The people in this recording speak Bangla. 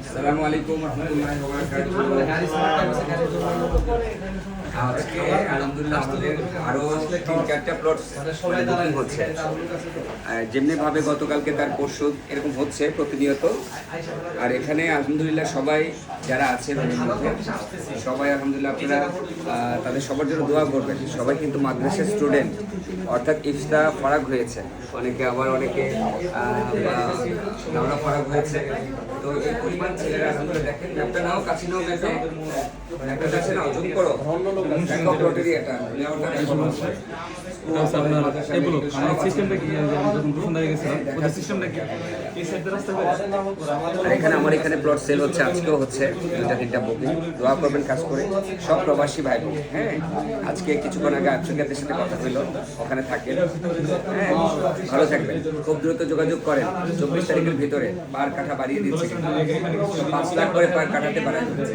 আসসালামু আলাইকুম রহমতুল্লাহি ওয়া বারাকাতুহু। আজকে আলহামদুলিল্লাহ আমাদের আরো 3-4টা প্লট বুকিং হচ্ছে। যেমনি ভাবে গতকালকে তার পরশু এরকম হচ্ছে প্রতিনিয়ত। আর এখানে আলহামদুলিল্লাহ সবাই যারা আছেন সবাই আলহামদুলিল্লাহ আপনারা তাদের সবার জন্য দোয়া করবেন। সবাই কিন্তু মাদ্রাসার স্টুডেন্ট, অর্থাৎ ইফতা ফারাগ হয়েছে, অনেকে আবার অনেকে নাওরা ফারাগ হয়েছে। তো এই পরিমাণ ছেলেরা আলহামদুলিল্লাহ দেখেন, একটা নাও কাছে নাও দেখে একটা কাছে নাও জুম করো ব্যাংকক লটারি এটা এখানে আমার এখানে প্লট সেল হচ্ছে, আজকেও হচ্ছে 2-3টা বুকিং। দোয়া করবেন কাজ করে সব প্রবাসী ভাই বোন। হ্যাঁ, আজকে কিছুক্ষণ আগে আফ্রিকাদের সাথে কথা হলো, ওখানে থাকেন। হ্যাঁ, ভালো থাকবেন, খুব দ্রুত যোগাযোগ করেন। 24 তারিখের ভিতরে পার কাঠা বাড়িয়ে দিচ্ছে, 5 লাখ করে পার কাঠাতে বাড়ায় দিচ্ছে।